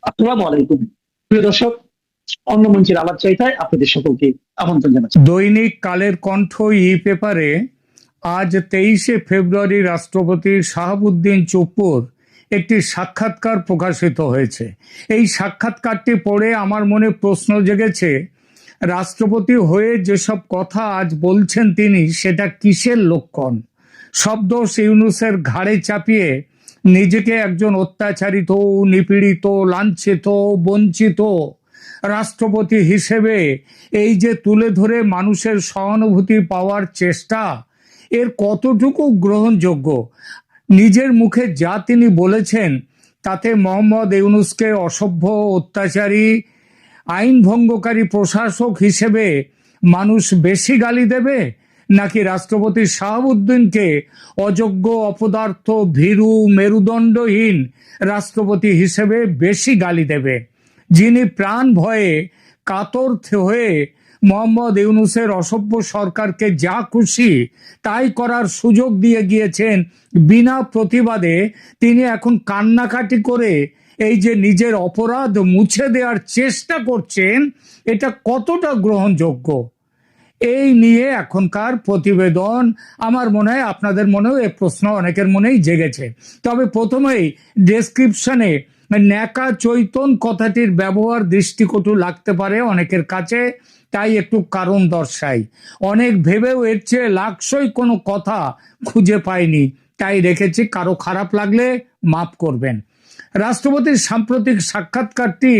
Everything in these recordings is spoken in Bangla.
আসসালামু আলাইকুম প্রিয় দর্শক, অন্য মঞ্চের আলাপ চাইতায় আপনাদের সকলকে আমন্ত্রণ জানাচ্ছি। দৈনিক কালের কণ্ঠ ই পেপারে আজ 23শে ফেব্রুয়ারি রাষ্ট্রপতি শাহাবুদ্দিন চুপ্পুর একটি সাক্ষাৎকার প্রকাশিত হয়েছে। এই সাক্ষাৎকারটি পড়ে আমার মনে প্রশ্ন জেগেছে, রাষ্ট্রপতি হয়ে যেসব কথা আজ বলছেন তিনি, সেটা কিসের লক্ষণ? সব দোষ ইউনূসের ঘাড়ে চাপিয়ে নিজেকে একজন অত্যাচারিত, নিপীড়িত, লাঞ্ছিত, বঞ্চিত রাষ্ট্রপতি হিসেবে এই যে তুলে ধরে মানুষের সহানুভূতি পাওয়ার চেষ্টা, এর কতটুকু গ্রহণযোগ্য? নিজের মুখে যা তিনি বলেছেন তাতে মোহাম্মদ ইউনূসকে অসভ্য, অত্যাচারী, আইন ভঙ্গকারী প্রশাসক হিসেবে মানুষ বেশি গালি দেবে, নাকি রাষ্ট্রপতি শাহাবুদ্দিনকে অযোগ্য, অপদার্থ, ভীরু, মেরুদণ্ডহীন রাষ্ট্রপতি হিসেবে বেশি গালি দেবে, যিনি প্রাণ ভয়ে কাতর হয়ে মোহাম্মদ ইউনূসের অসভ্য সরকারকে যা খুশি তাই করার সুযোগ দিয়ে গিয়েছেন বিনা প্রতিবাদে? তিনি এখন কান্নাকাটি করে এই যে নিজের অপরাধ মুছে দেওয়ার চেষ্টা করছেন, এটা কতটা গ্রহণযোগ্য? এই নিয়ে এখনকার প্রতিবেদন। আমার মনে হয় আপনাদের মনেও এই প্রশ্ন অনেকের মনেই জেগেছে। তবে প্রথমেই ডেসক্রিপশনে ন্যাকা চৈতন কথাটির ব্যবহার দৃষ্টিকটু লাগতে পারে অনেকের কাছে, তাই একটু কারণ দর্শাই। অনেক ভেবেও এর চেয়ে লাকসই কোনো কথা খুঁজে পাইনি, তাই রেখেছি। কারো খারাপ লাগলে মাফ করবেন। রাষ্ট্রপতির সাম্প্রতিক সাক্ষাৎকারটি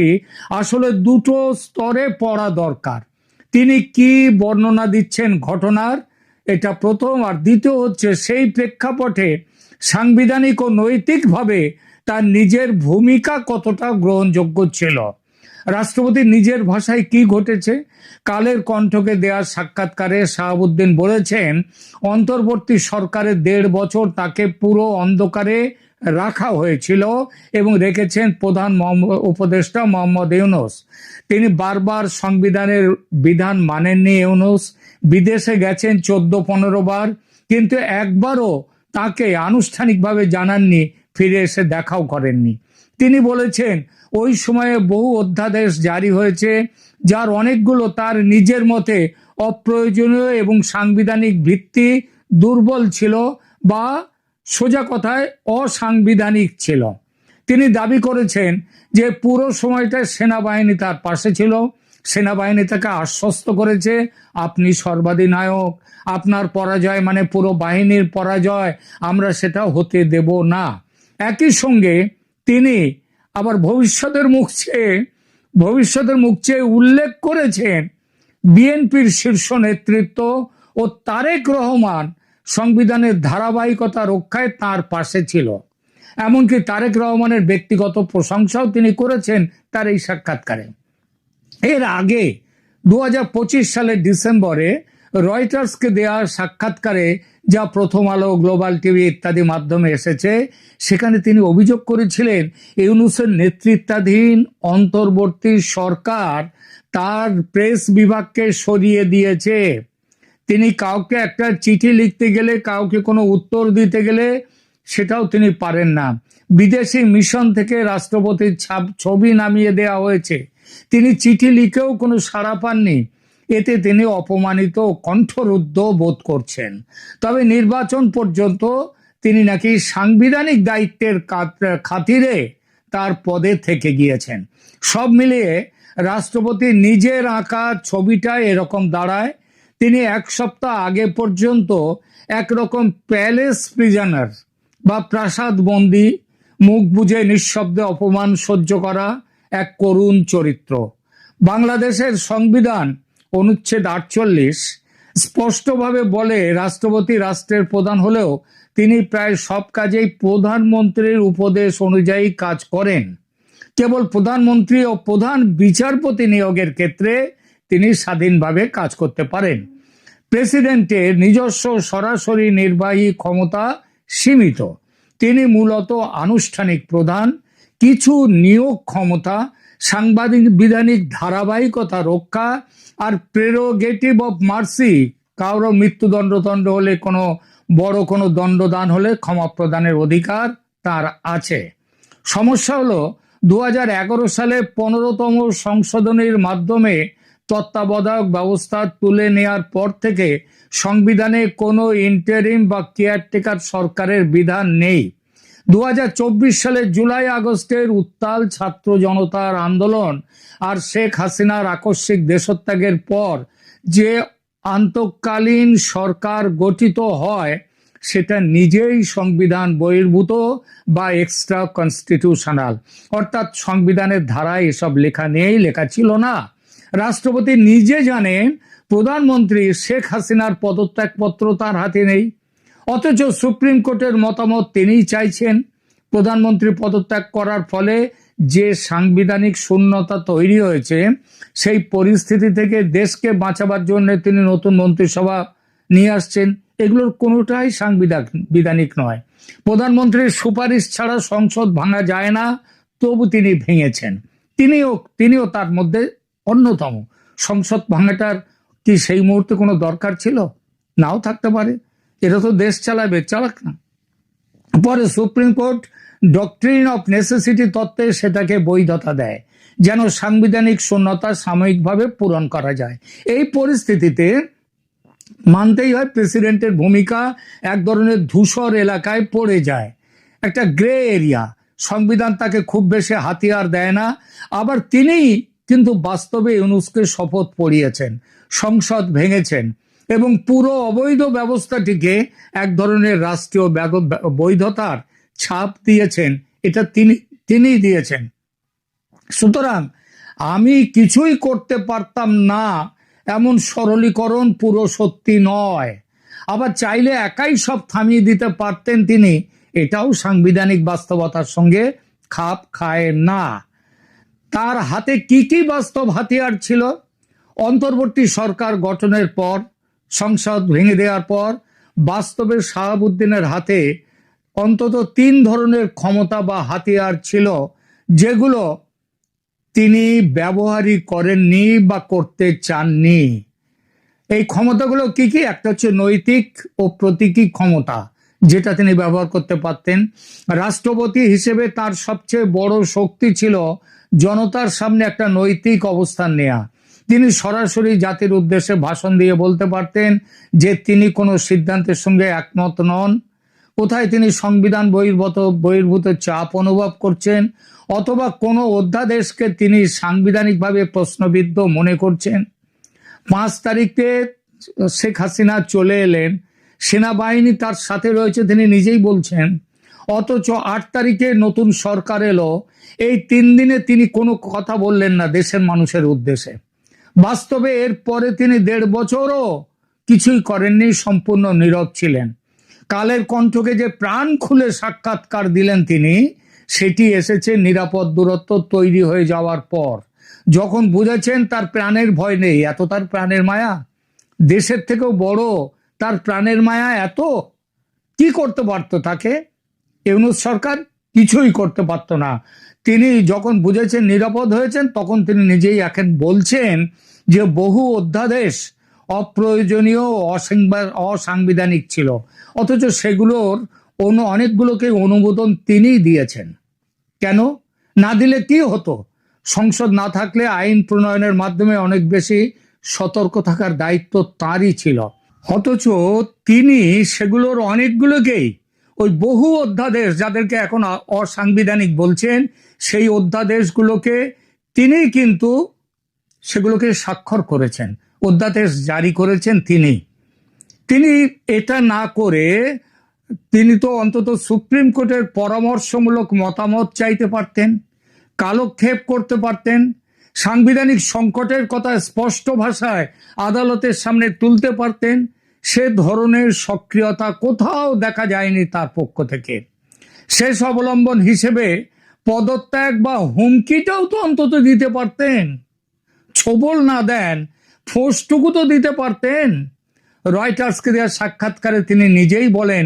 আসলে দুটো স্তরে পড়া দরকার। তিনি কি বর্ণনা দিচ্ছেন ঘটনার, এটা প্রথম। আর দ্বিতীয় হচ্ছে সেই প্রেক্ষাপটে সাংবিধানিক ও নৈতিকভাবে তার নিজের ভূমিকা কতটা গ্রহণযোগ্য ছিল। রাষ্ট্রপতি নিজের ভাষায় কি ঘটেছে? কালের কণ্ঠকে দেওয়া সাক্ষাৎকারে শাহাবুদ্দিন বলেছেন, অন্তর্বর্তী সরকারের 1.5 বছর তাকে পুরো অন্ধকারে রাখা হয়েছিল এবং রেখেছেন প্রধান উপদেষ্টা মোহাম্মদ ইউনূস। তিনি বারবার সংবিধানের বিধান মানেননি। ইউনূস বিদেশে গেছেন 14-15 বার, কিন্তু একবারও তাকে আনুষ্ঠানিকভাবে জানাননি, ফিরে এসে দেখাও করেননি। তিনি বলেছেন, ওই সময়ে বহু অধ্যাদেশ জারি হয়েছে, যার অনেকগুলো তার নিজের মতে অপ্রয়োজনীয় এবং সাংবিধানিক ভিত্তি দুর্বল ছিল বা সোজা কথায় অসাংবিধানিক ছিল। তিনি দাবি করেছেন যে পুরো সময়টা সেনাবাহিনী তার পাশে ছিল। সেনাবাহিনী তাকে আশ্বস্ত করেছে, আপনি সর্বাধিনায়ক, আপনার পরাজয় মানে পুরো বাহিনীর পরাজয়, আমরা সেটা হতে দেব না। একই সঙ্গে তিনি আবার ভবিষ্যতের মুখ চেয়ে উল্লেখ করেছেন, বিএনপির শীর্ষ নেতৃত্ব ও তারেক রহমান সংবিধানের ধারাবাহিকতা রক্ষায় তার পাশে ছিল। এমনকি তারেক রহমানের ব্যক্তিগত প্রশংসাও তিনি করেছেন তার এই সাক্ষাৎকারে। এর আগে 2025 সালের ডিসেম্বরে রয়টার্সকে দেওয়া সাক্ষাৎকারে, যা প্রথম আলো, গ্লোবাল টিভি ইত্যাদি মাধ্যমে এসেছে, সেখানে তিনি অভিযোগ করেছিলেন ইউনূসের নেতৃত্বাধীন অন্তর্বর্তী সরকার তার প্রেস বিভাগকে সরিয়ে দিয়েছে। তিনি কাউকে একটা চিঠি লিখতে গেলে, কাউকে কোনো উত্তর দিতে গেলে সেটাও তিনি পারেন না। বিদেশি মিশন থেকে রাষ্ট্রপতির ছবি নামিয়ে দেওয়া হয়েছে, তিনি চিঠি লিখেও কোনো সাড়া পাননি। এতে তিনি অপমানিত, কণ্ঠরুদ্ধ বোধ করছেন। তবে নির্বাচন পর্যন্ত তিনি নাকি সাংবিধানিক দায়িত্বের খাতিরে তার পদে থেকে গিয়েছেন। সব মিলিয়ে রাষ্ট্রপতি নিজের আঁকা ছবিটা এরকম দাঁড়ায়। তিনি 1 সপ্তাহ আগে পর্যন্ত একরকম প্যালেস প্রিজনার বা প্রাসাদ বন্দী, মুখ বুজে নিঃশব্দে অপমান সহ্য করা এক করুণ চরিত্র। বাংলাদেশের সংবিধান অনুচ্ছেদ 48 স্পষ্টভাবে বলে, রাষ্ট্রপতি রাষ্ট্রের প্রধান হলেও তিনি প্রায় সব কাজেই প্রধানমন্ত্রীর উপদেশ অনুযায়ী কাজ করেন। কেবল প্রধানমন্ত্রী ও প্রধান বিচারপতি নিয়োগের ক্ষেত্রে তিনি স্বাধীনভাবে কাজ করতে পারেন। প্রেসিডেন্টের নিজস্ব সরাসরি নির্বাহী ক্ষমতা সীমিত। তিনি মূলত আনুষ্ঠানিক প্রধান। কিছু নিয়োগ ক্ষমতা, সাংবিধানিক ধারাবাহিকতা রক্ষা আর প্রেরোগেটিভ অফ মার্সি, কারো মৃত্যুদণ্ড হলে, কোনো বড় কোনো দণ্ডদান হলে ক্ষমা প্রদানের অধিকার তার আছে। সমস্যা হলো 2011 সালে 15তম সংশোধনীর মাধ্যমে তত্ত্বাবধায়ক ব্যবস্থা তুলে নেয়ার পর থেকে সংবিধানে কোনো ইন্টারিম বা কেয়ারটেকার সরকারের বিধান নেই। 2024 সালে জুলাই আগস্টের উত্তাল ছাত্র জনতার আন্দোলন আর শেখ হাসিনার আকস্মিক দেশত্যাগের পর যে আন্তঃকালীন সরকার গঠিত হয় সেটা নিজেই সংবিধান বহির্ভূত বা এক্সট্রা কনস্টিটিউশনাল, অর্থাৎ সংবিধানের ধারায় এসব লেখা নেই, লেখা ছিল না। রাষ্ট্রপতি নিজে জানেন প্রধানমন্ত্রী শেখ হাসিনার পদত্যাগপত্র তার হাতে নেই, অথচ সুপ্রিম কোর্টের মতামত তিনিই চাইছেন। প্রধানমন্ত্রী পদত্যাগ করার ফলে যে সাংবিধানিক শূন্যতা তৈরি হয়েছে সেই পরিস্থিতি থেকে দেশকে বাঁচাবার জন্য তিনি নতুন মন্ত্রিসভা নিয়ে আসছেন। এগুলোর কোনোটাই সাংবিধানিক নয়। প্রধানমন্ত্রীর সুপারিশ ছাড়া সংসদ ভাঙা যায় না, তবু তিনি ভেঙেছেন। তিনিও তার মধ্যে অন্যতম। সংসদ ভাঙাটার কি সেই মুহূর্তে কোনো দরকার ছিল? নাও থাকতে পারে। এটা তো দেশ চালাবে, চালাক না। পরে supreme court doctrine of necessity তত্ত্বে সেটাকে বৈধতা দেয়, যেন সাংবিধানিক শূন্যতা সাময়িকভাবে পূরণ করা যায়। এই পরিস্থিতিতে মানতেই হয় প্রেসিডেন্টের ভূমিকা এক ধরনের ধূসর এলাকায় পড়ে যায়, একটা গ্রে এরিয়া। সংবিধান তাকে খুব বেশি হাতিয়ার দেয় না। আবার তিনি কিন্তু বাস্তবে ইউনূসকে শপথ পড়িয়েছেন, সংসদ ভেঙেছেন এবং পুরো অবৈধ ব্যবস্থাটিকে এক ধরনের রাষ্ট্রীয় বৈধতার ছাপ দিয়েছেন। এটা তিনিই দিয়েছেন। সুতরাং আমি কিছুই করতে পারতাম না এমন সরলীকরণ পুরো সত্যি নয়। আবার চাইলে একাই সব থামিয়ে দিতে পারতেন তিনি, এটাও সাংবিধানিক বাস্তবতার সঙ্গে খাপ খায় না। তার হাতে কি কি বাস্তব হাতিয়ার ছিল? অন্তর্বর্তী সরকার গঠনের পর, সংসদ ভেঙে দেওয়ার পর বাস্তবে শাহাবুদ্দিনের হাতে অন্তত 3 ধরনের ক্ষমতা বা হাতিয়ার ছিল, যেগুলো তিনি ব্যবহারই করেননি বা করতে চাননি। এই ক্ষমতাগুলো কি কি? একটা হচ্ছে নৈতিক ও প্রতীকী ক্ষমতা, যেটা তিনি ব্যবহার করতে পারতেন। রাষ্ট্রপতি হিসেবে তার সবচেয়ে বড় শক্তি ছিল জনতার সামনে একটা নৈতিক অবস্থান নেয়া। তিনি সরাসরি জাতির উদ্দেশ্যে ভাষণ দিয়ে বলতে পারতেন যে তিনি কোনো সিদ্ধান্তের সঙ্গে একমত নন, কোথায় তিনি সংবিধান বহির্ভূত চাপ অনুভব করছেন, অথবা কোনো অধ্যাদেশকে তিনি সাংবিধানিকভাবে প্রশ্নবিদ্ধ মনে করছেন। 5 তারিখে শেখ হাসিনা চলে এলেন, সেনাবাহিনী তার সাথে রয়েছে তিনি নিজেই বলছেন, অথচ 8 তারিখে নতুন সরকার এলো। এই 3 দিনে তিনি কোনো কথা বললেন না দেশের মানুষের উদ্দেশ্যে। বাস্তবে এর পরে তিনি 1.5 বছরও কিছুই করেননি, সম্পূর্ণ নীরব ছিলেন। কালের কণ্ঠকে যে প্রাণ খুলে সাক্ষাৎকার দিলেন তিনি, সেটি এসেছে নিরাপদ দূরত্ব তৈরি হয়ে যাওয়ার পর, যখন বুঝেছেন তার প্রাণের ভয় নেই। এত তার প্রাণের মায়া, দেশের থেকেও বড় তার প্রাণের মায়া এত। কি করতে পারতো তাকে? ইউনূস সরকার কিছুই করতে পারতো না। তিনি যখন বুঝেছেন নিরাপদ হয়েছেন, তখন তিনি নিজেই এখন বলছেন যে বহু অধ্যাদেশ অপ্রয়োজনীয়, অসাংবিধানিক ছিল, অথচ সেগুলোর অনেকগুলোকে অনুমোদন তিনিই দিয়েছেন। কেন না দিলে কি হতো? সংসদ না থাকলে আইন প্রণয়নের মাধ্যমে অনেক বেশি সতর্ক থাকার দায়িত্ব তারই ছিল, অথচ তিনি সেগুলোর অনেকগুলোকেই, ওই বহু অধ্যাদেশ যাদেরকে এখন অসাংবিধানিক বলছেন, সেই অধ্যাদেশগুলোকে তিনি কিন্তু সেগুলোকে স্বাক্ষর করেছেন, অধ্যাদেশ জারি করেছেন তিনি এটা না করে তিনি তো অন্তত সুপ্রিম কোর্টের পরামর্শমূলক মতামত চাইতে পারতেন, কালক্ষেপ করতে পারতেন, সাংবিধানিক সংকটের কথা স্পষ্ট ভাষায় আদালতের সামনে তুলতে পারতেন। সে ধরনের সক্রিয়তা কোথাও দেখা যায়নি তার পক্ষ থেকে। শেষ অবলম্বন হিসেবে পদত্যাগ বা হুমকিটাও তো অন্তত দিতে পারতেন। ছোবল না দেন, ফোঁসটুকু তো দিতে পারতেন। রয়টার্সকে দেওয়া সাক্ষাৎকারে তিনি নিজেই বলেন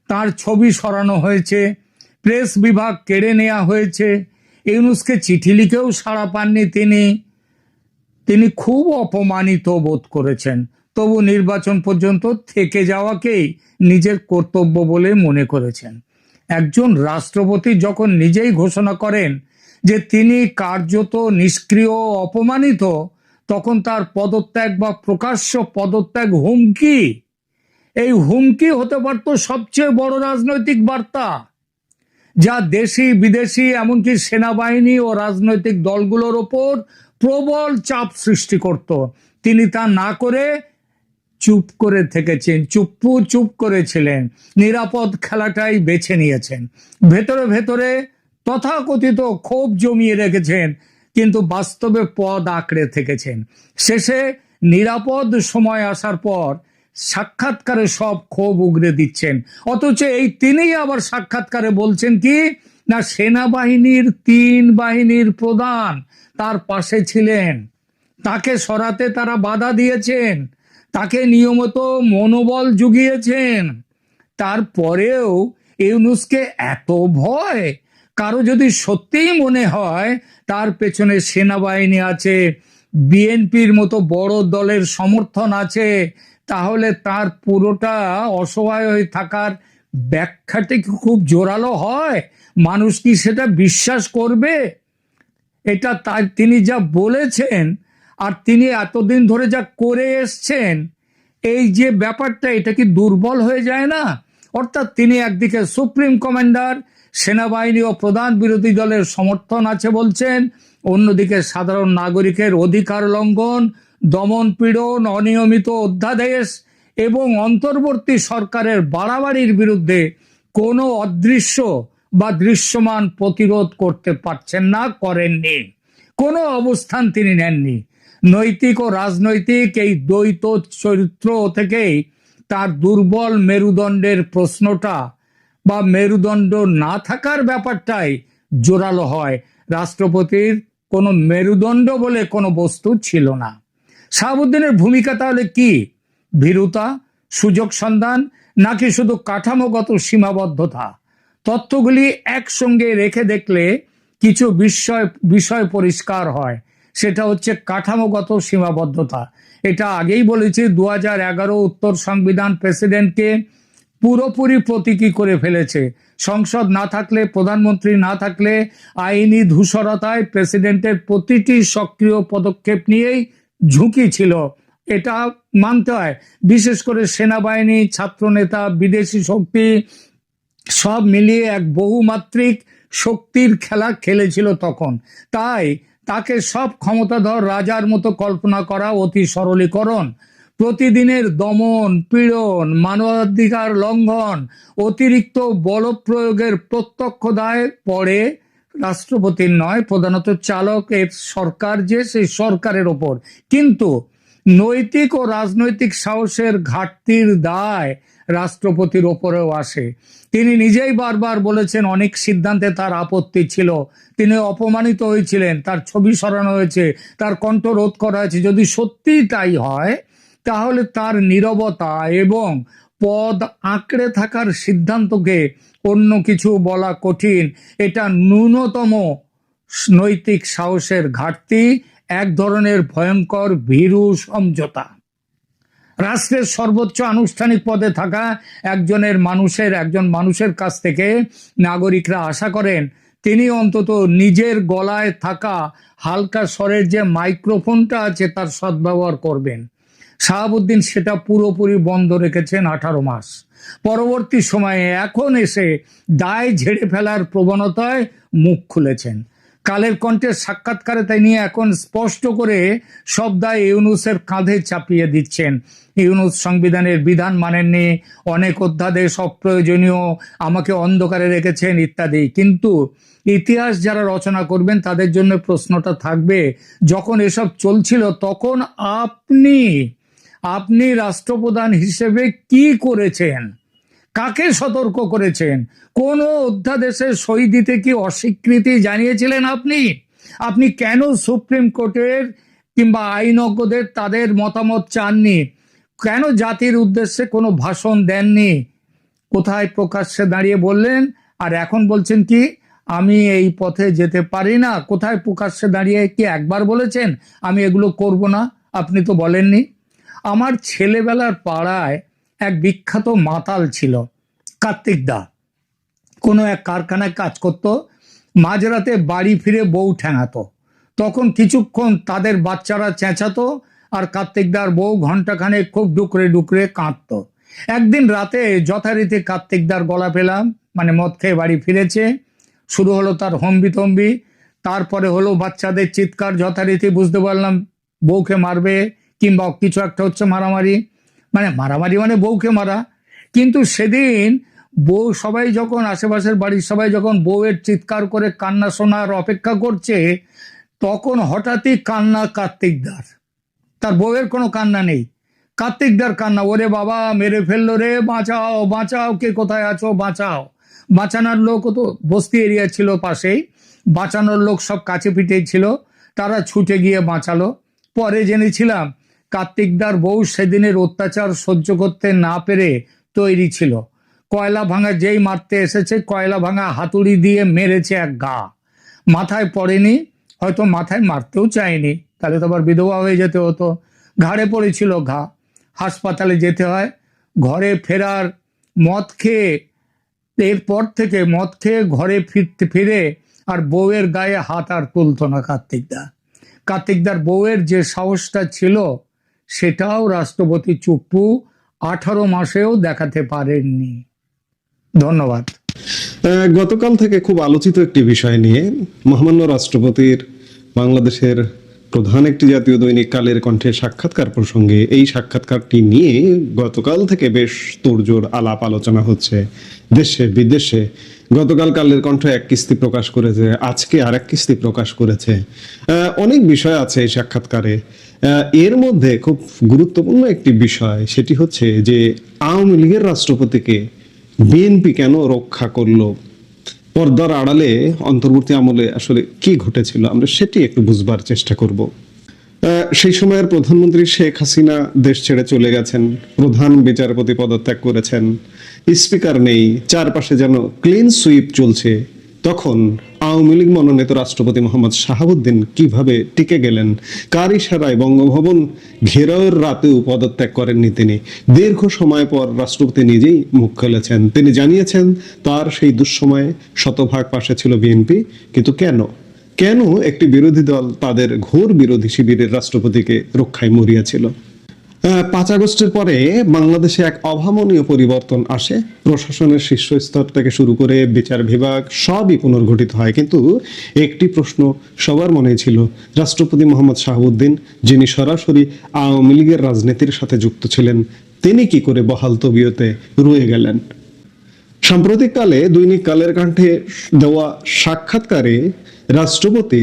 তার ছবি সরানো হয়েছে, প্রেস বিভাগ কেড়ে নেওয়া হয়েছে, ইউনূসকে চিঠি লিখেও সাড়া পাননি তিনি খুব অপমানিত বোধ করেছেন। তবু নির্বাচন পর্যন্ত থেকে যাওয়াকেই নিজের কর্তব্য বলে মনে করেছেন। একজন রাষ্ট্রপতি যখন নিজেই ঘোষণা করেন যে তিনি কার্যত নিষ্ক্রিয় ও অপমানিত, তখন তার পদত্যাগ বা প্রকাশ্য পদত্যাগ হুমকি, এই হুমকি হতে পারত সবচেয়ে বড় রাজনৈতিক বার্তা, যা দেশি বিদেশি এমনকি সেনাবাহিনী ও রাজনৈতিক দলগুলোর ওপর প্রবল চাপ সৃষ্টি করত। তিনি তা না করে চুপ করে থেকেছেন, চুপ করেছিলেন, নিরাপদ খেলাটাই বেছে নিয়েছেন। ভেতরে ভেতরে তথাকথিত ক্ষোভ জমিয়ে রেখেছেন, কিন্তু বাস্তবে পদ আঁকড়ে থেকেছেন। শেষে নিরাপদ সময় আসার পর সাক্ষাৎকারে সব ক্ষোভ উগরে দিচ্ছেন। অথচ এই তিনিই আবার সাক্ষাৎকারে বলছেন কি না, সেনাবাহিনীর 3 বাহিনীর প্রধান তার পাশে ছিলেন, তাকে সরাতে তারা বাধা দিয়েছেন, তাকে নিয়মিত মনোবল জুগিয়েছেন। তারপরেও ইউনূসকে এত ভয়? কারো যদি সত্যিই মনে হয় তার পেছনে সেনাবাহিনী আছে, বিএনপির মতো বড় দলের সমর্থন আছে, তাহলে তার পুরোটা অসহায় হয়ে থাকার ব্যাখ্যাটা কি খুব জোরালো হয়? মানুষ কি সেটা বিশ্বাস করবে? এটা তার, তিনি যা বলেছেন আর তিনি এতদিন ধরে যা করে এসছেন, এই যে ব্যাপারটা, এটা কি দুর্বল হয়ে যায় না? অর্থাৎ তিনি একদিকে সুপ্রিম কমান্ডার, সেনাবাহিনী ও প্রধান বিরোধী দলের সমর্থন আছে বলছেন, অন্যদিকে সাধারণ নাগরিকের অধিকার লঙ্ঘন, দমন পীড়ন, অনিয়মিত অধ্যাদেশ এবং অন্তর্বর্তী সরকারের বাড়াবাড়ির বিরুদ্ধে কোনো অদৃশ্য বা দৃশ্যমান প্রতিরোধ করতে পারছেন না, করেননি, কোনো অবস্থান তিনি নেননি। নৈতিক ও রাজনৈতিক এই দ্বৈত চরিত্র থেকেই তার দুর্বল মেরুদণ্ডের প্রশ্নটা বা মেরুদণ্ড না থাকার ব্যাপারটাই জোরালো হয়। রাষ্ট্রপতির কোনো মেরুদণ্ড বলে কোনো বস্তু ছিল না। শাহাবুদ্দিনের ভূমিকা তাহলে কি? ভীরুতা, সুযোগ সন্ধান, নাকি শুধু কাঠামোগত সীমাবদ্ধতা? তথ্যগুলি একসঙ্গে রেখে দেখলে কিছু বিষয় পরিষ্কার হয়। সেটা হচ্ছে কাঠামোগত সীমাবদ্ধতা। এটা আগেই বলেছি, 2011 উত্তর সংবিধান প্রেসিডেন্টকে পুরোপুরি প্রতীকী করে ফেলেছে। সংসদ না থাকলে, প্রধানমন্ত্রী না থাকলে আইনি ধূসরতায় প্রেসিডেন্টের প্রতিটি সক্রিয় পদক্ষেপ নিয়েই ঝুঁকি ছিল, এটা মানতে হয়। বিশেষ করে সেনাবাহিনী, ছাত্রনেতা, বিদেশি শক্তি সব মিলিয়ে এক বহুমাত্রিক শক্তির খেলা খেলেছিল তখন। তাই তাকে সব ক্ষমতাধর রাজার মতো কল্পনা করা অতি সরলীকরণ। প্রতিদিনের দমন পীড়ন, মানবাধিকার লঙ্ঘন, অতিরিক্ত বল প্রয়োগের প্রত্যক্ষ দায় পড়ে রাষ্ট্রপতির নয়, প্রধানত চালকের সরকার যে সেই সরকারের ওপর। কিন্তু নৈতিক ও রাজনৈতিক সাহসের ঘাটতির দায় রাষ্ট্রপতির ওপরেও আসে। তিনি নিজেই বারবার বলেছেন অনেক সিদ্ধান্তে তার আপত্তি ছিল, তিনি অপমানিত হয়েছিলেন, তার ছবি সরানো হয়েছে, তার কণ্ঠ রোধ করা হয়েছে। যদি সত্যি তাই হয়, তাহলে তার নীরবতা এবং পদ আঁকড়ে থাকার সিদ্ধান্তকে অন্য কিছু বলা কঠিন। এটা ন্যূনতম নৈতিক সাহসের ঘাটতি, এক ধরনের ভয়ঙ্কর ভীরু সমঝোতা। রাষ্ট্রের সর্বোচ্চ আনুষ্ঠানিক পদে থাকা একজন মানুষের কাছ থেকে নাগরিকরা আশা করেন তিনি অন্তত নিজের গলায় থাকা হালকা স্বরের যে মাইক্রোফোনটা আছে তার সদ্ব্যবহার করবেন। শাহাবুদ্দিন সেটা পুরোপুরি বন্ধ রেখেছেন 18 মাস। পরবর্তী সময়ে এখন এসে দায় ঝেড়ে ফেলার প্রবণতায় মুখ খুলেছেন। কালের কণ্ঠের সাক্ষাৎকারে তিনি এখন স্পষ্ট করে সব দায় ইউনূসের কাঁধে চাপিয়ে দিচ্ছেন। ইউনূস সংবিধানের বিধান মানেননি, অনেক অধ্যাদেশ অপ্রয়োজনীয়, আমাকে অন্ধকারে রেখেছেন ইত্যাদি। কিন্তু ইতিহাস যারা রচনা করবেন তাদের জন্য প্রশ্নটা থাকবে, যখন এসব চলছিল তখন আপনি রাষ্ট্রপ্রধান হিসেবে কি করেছেন? কাকে সতর্ক করেছেন? কোন অধ্যাদেশে সই দিতে কি অস্বীকৃতি জানিয়েছিলেন আপনি কেন সুপ্রিম কোর্টের কিংবা আইনজ্ঞদের তাদের মতামত চাননি? কেন জাতির উদ্দেশ্যে কোনো ভাষণ দেননি? কোথায় প্রকাশ্যে দাঁড়িয়ে বললেন, আর এখন বলছেন কি আমি এই পথে যেতে পারি না? কোথায় প্রকাশ্যে দাঁড়িয়ে কি একবার বলেছেন আমি এগুলো করব না? আপনি তো বলেননি। আমার ছেলেবেলার পাড়ায় এক বিখ্যাত মাতাল ছিল, কার্তিক দা। কোনো এক কারখানায় কাজ করত। মাঝরাতে বাড়ি ফিরে বউ ঠ্যাঙাতো। তখন কিছুক্ষণ তাদের বাচ্চারা চেঁচাতো, আর কার্তিকদার বউ ঘন্টাখানেক খুব ডুকরে ডুকরে কাঁদতো। একদিন রাতে যথারীতি কার্তিকদার গলা পেলাম, মানে মদ খেয়ে বাড়ি ফিরেছে। শুরু হলো তার হম্বিতম্বি, তারপরে হলো বাচ্চাদের চিৎকার। যথারীতি বুঝতে পারলাম বউকে মারবে কিংবা কিছু একটা হচ্ছে, মারামারি। মারামারি মানে বউকে মারা। কিন্তু সেদিন বউ, সবাই যখন, আশেপাশের বাড়ির সবাই যখন বউয়ের চিৎকার করে কান্না শোনার অপেক্ষা করছে, তখন হঠাৎই কান্না কার্তিকদার। তার বউয়ের কোনো কান্না নেই, কার্তিকদার কান্না। ওরে বাবা, মেরে ফেললো রে, বাঁচাও বাঁচাও, কে কোথায় আছো, বাঁচাও। বাঁচানোর লোক তো বস্তি এরিয়া ছিল পাশেই, বাঁচানোর লোক সব কাছে পিঠেই ছিল, তারা ছুটে গিয়ে বাঁচালো। পরে জেনেছিলাম কার্তিকদার বউ সেদিনের অত্যাচার সহ্য করতে না পেরে তৈরি ছিল। কয়লা ভাঙা যেই মারতে এসেছে, কয়লা ভাঙা হাতুড়ি দিয়ে মেরেছে এক ঘা, মাথায় পড়েনি, হয়তো মাথায় মারতেও চায়নি, তাহলে তো আবার বিধবা হয়ে যেতে হতো। ঘাড়ে পড়েছিল ঘা, হাসপাতালে যেতে হয়। ঘরে ফেরার, মদ খেয়ে, এরপর থেকে মদ খেয়ে ঘরে ফিরে আর বউয়ের গায়ে হাত আর তুলতো না কার্তিকদার বউয়ের যে সাহসটা ছিল, সেটাও রাষ্ট্রপতি চুপ্পু 18 মাসেও দেখাতে পারেননি। ধন্যবাদ। গতকাল থেকে খুব আলোচিত একটি বিষয় নিয়ে মহামান্য রাষ্ট্রপতির বাংলাদেশের প্রধান একটি জাতীয় দৈনিক কালের কণ্ঠে সাক্ষাৎকার প্রসঙ্গে, এই সাক্ষাৎকারটি নিয়ে গতকাল থেকে বেশ তোড়জোড় আলাপ আলোচনা হচ্ছে দেশে বিদেশে। গতকাল কালের কণ্ঠ এক কিস্তি প্রকাশ করেছে, আজকে আর এক কিস্তি প্রকাশ করেছে। অনেক বিষয় আছে এই সাক্ষাৎকারে। এর মধ্যে খুব গুরুত্বপূর্ণ একটি বিষয়, সেটি হচ্ছে যে আওয়ামী লীগের রাষ্ট্রপতিকে বিএনপি কেন রক্ষা করলো, পর্দার আড়ালে অন্তর্বর্তী আমলে আসলে কি ঘটেছিল, আমরা সেটি একটু বুঝবার চেষ্টা করব। সেই সময়ের প্রধানমন্ত্রী শেখ হাসিনা দেশ ছেড়ে চলে গেছেন, প্রধান বিচারপতি পদত্যাগ করেছেন, স্পিকার নেই, চারপাশে যেন ক্লিন সুইপ চলছে। তখন আওয়ামী লীগ মনোনীত রাষ্ট্রপতি মোহাম্মদ শাহাবুদ্দিন কিভাবে টিকে গেলেন, কার ইশারায় বঙ্গভবন ঘেরাওয়ের রাতেও পদত্যাগ করেননি তিনি। দীর্ঘ সময় পর রাষ্ট্রপতি নিজেই মুখ খুলেছেন, তিনি জানিয়েছেন তার সেই দুঃসময়ে শতভাগ পাশে ছিল বিএনপি। কিন্তু কেন একটি বিরোধী দল তাদের ঘোর বিরোধী শিবিরের রাষ্ট্রপতিকে রক্ষায় মরিয়াছিল? 5 আগস্টের পরে বাংলাদেশে এক অভাবনীয় পরিবর্তন আসে। প্রশাসনের শীর্ষস্তর থেকে শুরু করে বিচার বিভাগ সবই পুনর্গঠিত হয়। কিন্তু একটি প্রশ্ন সবার মনে ছিল, রাষ্ট্রপতি মোহাম্মদ শাহাবুদ্দিন, যিনি সরাসরি আওয়ামী লীগের রাজনীতির সাথে যুক্ত ছিলেন, তিনি কি করে বহাল তবিয়তে রয়ে গেলেন? সাম্প্রতিককালে দৈনিক কালের কণ্ঠে দেওয়া সাক্ষাৎকারে রাষ্ট্রপতি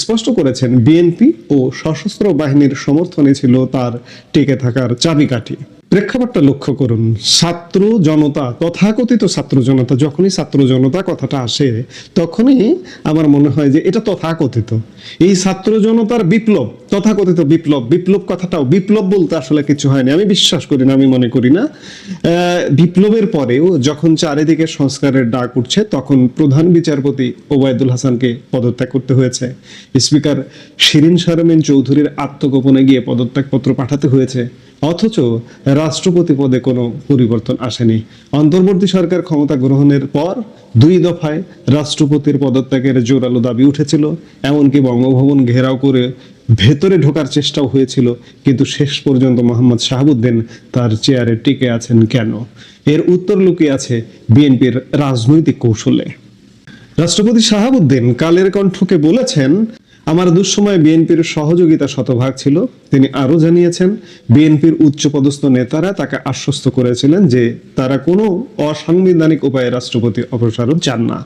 স্পষ্ট করেছেন, বিএনপি ও সশস্ত্র বাহিনীর সমর্থনে ছিল তার টিকে থাকার চাবিকাঠি। প্রেক্ষাপটটা লক্ষ্য করুন, ছাত্র জনতা, তথাকথিত ছাত্র জনতা, যখনই ছাত্র জনতা কথাটা আসে তখনই আমার মনে হয় যে এটা তথাকথিত। এই ছাত্র জনতার বিপ্লব, তথাকথিত বিপ্লব কথাটাও, বিপ্লব বলতে আসলে কিছু হয়নি, আমি বিশ্বাস করি না, আমি মনে করি না। বিপ্লবের পরেও যখন চারিদিকে সংস্কারের ডাক উঠছে, তখন প্রধান বিচারপতি ওবায়দুল হাসানকে পদত্যাগ করতে হয়েছে, স্পিকার শিরিন শারমিন চৌধুরীর আত্মগোপনে গিয়ে পদত্যাগপত্র পাঠাতে হয়েছে, অথচ রাষ্ট্রপতি পদে কোনো পরিবর্তন আসেনি। অন্তর্বর্তী সরকার ক্ষমতা গ্রহণের পর 2 দফায় রাষ্ট্রপতির পদত্যাগের জোরালো দাবি উঠেছিল, এমনকি বঙ্গভবন ঘেরাও করে ভেতরে ঢোকার চেষ্টাও হয়েছিল। কিন্তু শেষ পর্যন্ত মোহাম্মদ শাহাবুদ্দিন তার চেয়ারে টিকে আছেন কেন? এর উত্তর লুকিয়ে আছে বিএনপির রাজনৈতিক কৌশলে। রাষ্ট্রপতি শাহাবুদ্দিন কালের কণ্ঠকে বলেছেন, আমার দুঃসময়ে বিএনপির সহযোগিতা শতভাগ ছিল। তিনি আরো জানিয়েছেন, বিএনপির উচ্চপদস্থ নেতারা তাকে আশ্বস্ত করেছিলেন যে তারা কোনো অসাংবিধানিক উপায়ে রাষ্ট্রপতি অপসারণ চান না।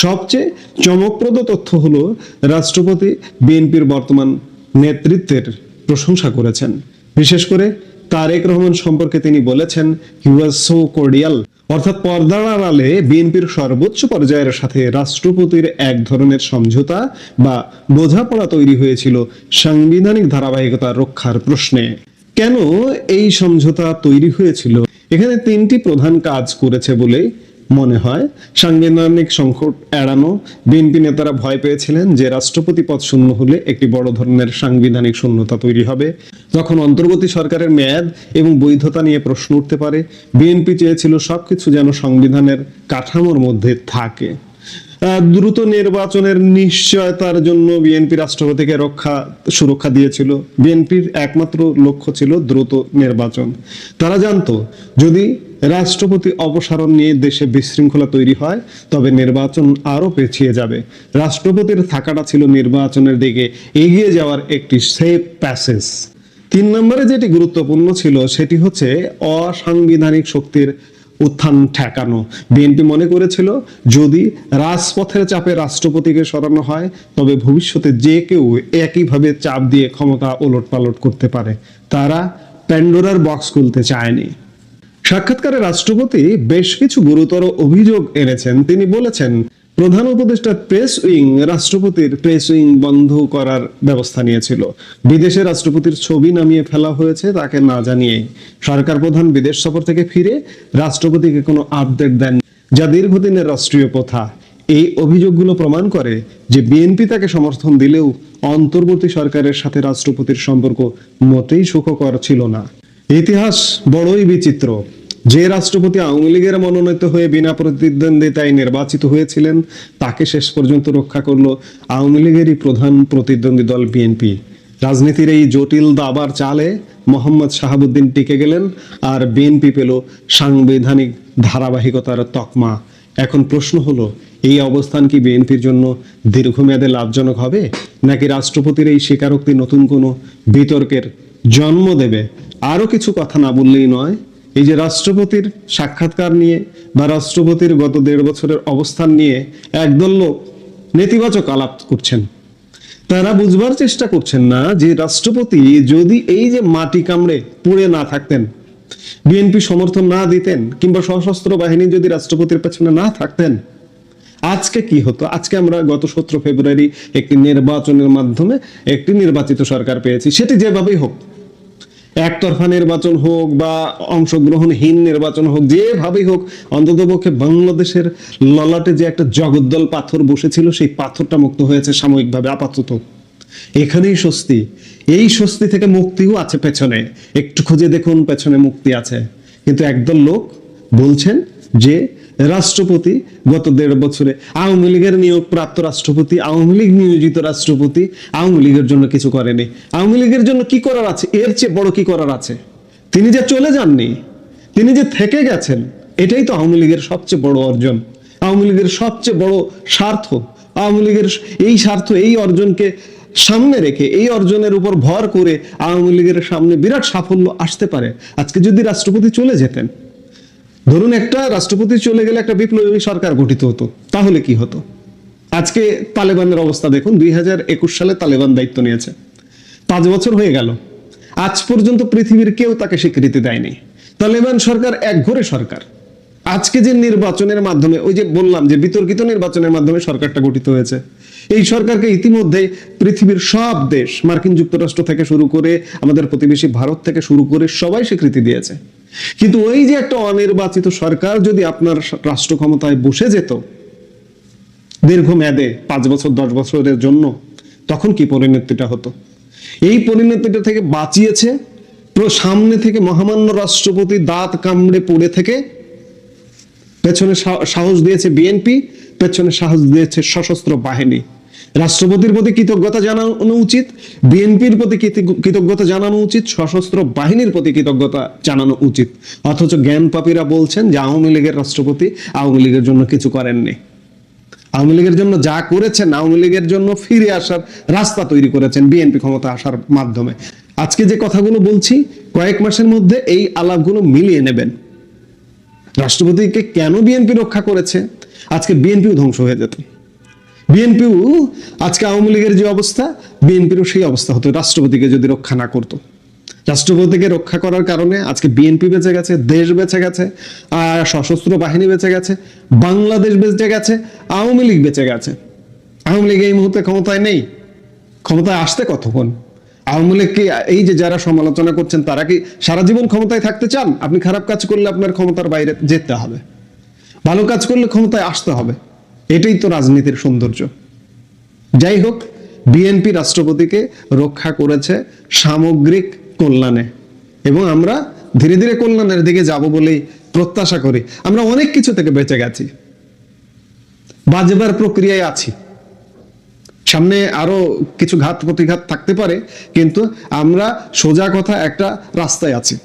সবচেয়ে চমকপ্রদ তথ্য হলো, রাষ্ট্রপতি বিএনপির বর্তমান নেতৃত্বের প্রশংসা করেছেন। বিশেষ করে তারেক রহমান সম্পর্কে তিনি বলেছেন, হি ওয়াজ সো কর্ডিয়াল। অর্থাৎ পর্দার আড়ালে বিএনপির সর্বোচ্চ পর্যায়ের সাথে রাষ্ট্রপতির এক ধরনের সমঝোতা বা বোঝাপড়া তৈরি হয়েছিল সাংবিধানিক ধারাবাহিকতা রক্ষার প্রশ্নে। কেন এই সমঝোতা তৈরি হয়েছিল? এখানে 3টি প্রধান কাজ করেছে বলে মনে হয়। সাংবিধানিক সংকট এড়ানো, বিএনপি নেতারা ভয় পেয়েছিলেন যে রাষ্ট্রপতি পদ শূন্য হলে একটি বড় ধরনের সাংবিধানিক শূন্যতা তৈরি হবে, তখন অন্তর্বর্তী সরকারের মেয়াদ এবং বৈধতা নিয়ে প্রশ্ন উঠতে পারে। বিএনপি চেয়েছিল সবকিছু যেন সংবিধানের কাঠামোর মধ্যে থাকে। দ্রুত নির্বাচনের নিশ্চয়তার জন্য বিএনপি রাষ্ট্রপতিকে সুরক্ষা দিয়েছিল। বিএনপির একমাত্র লক্ষ্য ছিল দ্রুত নির্বাচন। তারা জানতো যদি রাষ্ট্রপতি অপসারণ নিয়ে দেশে বিশৃঙ্খলা তৈরি হয় তবে নির্বাচন আরো পেছিয়ে যাবে। রাষ্ট্রপতির থাকাটা ছিল নির্বাচনের দিকে এগিয়ে যাওয়ার একটি সেফ প্যাসেজ। 3 নম্বরে যেটি গুরুত্বপূর্ণ ছিল সেটি হচ্ছে অসাংবিধানিক শক্তির উত্থান ঠেকানো। বিএনপি মনে করেছিল যদি রাজপথের চাপে রাষ্ট্রপতিকে সরানো হয় তবে ভবিষ্যতে যে কেউ একইভাবে চাপ দিয়ে ক্ষমতা ওলটপালট করতে পারে। তারা প্যান্ডোরার বক্স খুলতে চায়নি। সাক্ষাৎকারে রাষ্ট্রপতি বেশ কিছু গুরুতর অভিযোগ এনেছেন। তিনি বলেছেন প্রধান উপদেষ্টার প্রেস উইং রাষ্ট্রপতির প্রেস উইং বন্ধ করার ব্যবস্থা নিয়েছিল। বিদেশে রাষ্ট্রপতির ছবি নামিয়ে ফেলা হয়েছে তাকে না জানিয়ে। সরকার প্রধান বিদেশ সফর থেকে ফিরে রাষ্ট্রপতিকে কোনো আপডেট দেন, যা দীর্ঘদিনের রাষ্ট্রীয় প্রথা। এই অভিযোগগুলো প্রমাণ করে যে বিএনপি তাকে সমর্থন দিলেও অন্তর্বর্তী সরকারের সাথে রাষ্ট্রপতির সম্পর্ক মোটেই সুখকর ছিল না। ইতিহাস বড়ই বিচিত্র। যে রাষ্ট্রপতি আওয়ামী লীগের মনোনীত হয়ে বিনা প্রতিদ্বন্দ্বিতায় নির্বাচিত হয়েছিলেন তাকে শেষ পর্যন্ত রক্ষা করলো আওয়ামী লীগেরই প্রধান প্রতিদ্বন্দ্বী দল বিএনপি। রাজনীতির এই জটিল দাবার চালে মোহাম্মদ শাহাবুদ্দিন টিকে গেলেন আর বিএনপি পেল সাংবিধানিক ধারাবাহিকতার তকমা। এখন প্রশ্ন হলো এই অবস্থান কি বিএনপির জন্য দীর্ঘমেয়াদে লাভজনক হবে, নাকি রাষ্ট্রপতির এই স্বীকারোক্তি নতুন কোনো বিতর্কের জন্ম দেবে? আরো কিছু কথা না বললেই নয়, এই যে রাষ্ট্রপতির সাক্ষাৎকার নিয়ে বা রাষ্ট্রপতির গত 1.5 বছরের অবস্থান নিয়ে একদল লোক নেতিবাচক আলাপ করছেন। তারা বুঝবার চেষ্টা করছেন না যে রাষ্ট্রপতি যদি এই যে মাটি কামড়ে পুড়ে না থাকতেন, বিএনপি সমর্থন না দিতেন, কিংবা সশস্ত্র বাহিনী যদি রাষ্ট্রপতির পেছনে না থাকতেন, আজকে কি হতো? আজকে আমরা গত 17 ফেব্রুয়ারি একটি নির্বাচনের মাধ্যমে একটি নির্বাচিত সরকার পেয়েছি। সেটি যেভাবেই হোক, একতরফা নির্বাচন হোক বা অংশগ্রহণহীন নির্বাচন হোক, যেভাবেই হোক, অন্ততপক্ষে বাংলাদেশের ললাটে যে একটা জগদ্দল পাথর বসেছিল সেই পাথরটা মুক্ত হয়েছে সাময়িকভাবে আপাতত। এখানেই স্বস্তি। এই স্বস্তি থেকে মুক্তিও আছে পেছনে, একটু খুঁজে দেখুন পেছনে মুক্তি আছে। কিন্তু একদল লোক বলছেন যে রাষ্ট্রপতি গত 1.5 বছরে আওয়ামী লীগের নিয়োগ প্রাপ্ত রাষ্ট্রপতি, আওয়ামী লীগ নিয়োজিত রাষ্ট্রপতি আওয়ামী লীগের জন্য কিছু করেনি। আওয়ামী লীগের জন্য কি করার আছে? এর চেয়ে বড় কি করার আছে? তিনি যে চলে যাননি, তিনি যে থেকে গেছেন, এটাই তো আওয়ামী লীগের সবচেয়ে বড় অর্জন, আওয়ামী লীগের সবচেয়ে বড় স্বার্থ। আওয়ামী লীগের এই স্বার্থ, এই অর্জনকে সামনে রেখে, এই অর্জনের উপর ভর করে আওয়ামী লীগের সামনে বিরাট সাফল্য আসতে পারে। আজকে যদি রাষ্ট্রপতি চলে যেতেন, ধরুন একটা রাষ্ট্রপতি চলে গেলে একটা বিপ্লবী সরকার গঠিত হতো, তাহলে কি হতো? আজকে তালেবানের অবস্থা দেখুন। 2021 সালে তালেবান দায়িত্ব নিয়েছে, 5 বছর হয়ে গেল, আজ পর্যন্ত পৃথিবীর কেউ তাকে স্বীকৃতি দেয়নি। তালেবান সরকার একঘরে সরকার। আজকে যে নির্বাচনের মাধ্যমে, ওই যে বললাম যে বিতর্কিত নির্বাচনের মাধ্যমে সরকারটা গঠিত হয়েছে, এই সরকারকে ইতিমধ্যে পৃথিবীর সব দেশ, মার্কিন যুক্তরাষ্ট্র থেকে শুরু করে আমাদের প্রতিবেশী ভারত থেকে শুরু করে সবাই স্বীকৃতি দিয়েছে। কিন্তু ওই যে একটা অনির্বাচিত সরকার যদি আপনার রাষ্ট্র ক্ষমতায় বসে যেত দীর্ঘমেয়াদে 5 বছর 10 বছরের জন্য, তখন কি পরিণতিটা হতো? এই পরিণতিটা থেকে বাঁচিয়েছে সামনে থেকে মহামান্য রাষ্ট্রপতি দাঁত কামড়ে পড়ে থেকে, পেছনে সাহস দিয়েছে বিএনপি, পেছনে সাহস দিয়েছে সশস্ত্র বাহিনী। রাষ্ট্রপতির প্রতি কৃতজ্ঞতা জানানো উচিত, বিএনপির প্রতি কৃতজ্ঞতা জানানো উচিত, সশস্ত্র বাহিনীর প্রতি কৃতজ্ঞতা জানানো উচিত। অথচ জ্ঞান পাপীরা বলছেন যে আওয়ামী লীগের রাষ্ট্রপতি আওয়ামী লীগের জন্য কিছু করেননি। আওয়ামী লীগের জন্য যা করেছেন, আওয়ামী লীগের জন্য ফিরে আসার রাস্তা তৈরি করেছেন বিএনপি ক্ষমতা আসার মাধ্যমে। আজকে যে কথাগুলো বলছি, কয়েক মাসের মধ্যে এই আলাপগুলো মিলিয়ে নেবেন। রাষ্ট্রপতিকে কেন বিএনপি রক্ষা করেছে? আজকে বিএনপিও ধ্বংস হয়ে যেত। বিএনপিও আজকে আওয়ামী লীগের যে অবস্থা, বিএনপিরও সেই অবস্থা হতো রাষ্ট্রপতিকে যদি রক্ষা না করতো। রাষ্ট্রপতিকে রক্ষা করার কারণে আজকে বিএনপি বেঁচে গেছে, দেশ বেঁচে গেছে, আর সশস্ত্র বাহিনী বেঁচে গেছে, বাংলাদেশ বেঁচে গেছে, আওয়ামী লীগ বেঁচে গেছে। আওয়ামী লীগ এই মুহূর্তে ক্ষমতায় নেই। ক্ষমতায় আসতে কতক্ষণ? আওয়ামী লীগ কি, এই যে যারা সমালোচনা করছেন, তারা কি সারা জীবন ক্ষমতায় থাকতে চান? আপনি খারাপ কাজ করলে আপনার ক্ষমতার বাইরে যেতে হবে, ভালো কাজ করলে ক্ষমতায় আসতে হবে। এটাই তো রাজনীতির সৌন্দর্য। যাই হোক, বিএনপি রাষ্ট্রপতিকে রক্ষা করেছে সামগ্রিক কল্যাণে, এবং আমরা ধীরে ধীরে কল্যাণের দিকে যাব বলেই প্রত্যাশা করি। আমরা অনেক কিছু থেকে বেঁচে গেছি। বাজবার প্রক্রিয়ায় আছি। সামনে আরো কিছু ঘাত প্রতিঘাত থাকতে পারে, কিন্তু আমরা সোজা কথা একটা রাস্তায় আছি।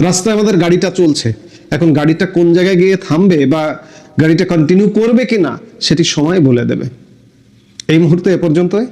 রাস্তায় আমাদের গাড়িটা চলছে। এখন গাড়িটা কোন জায়গায় গিয়ে থামবে বা গাড়িটা কন্টিনিউ করবে কিনা সেটি সময় বলে দেবে। এই মুহূর্তে এ পর্যন্তই।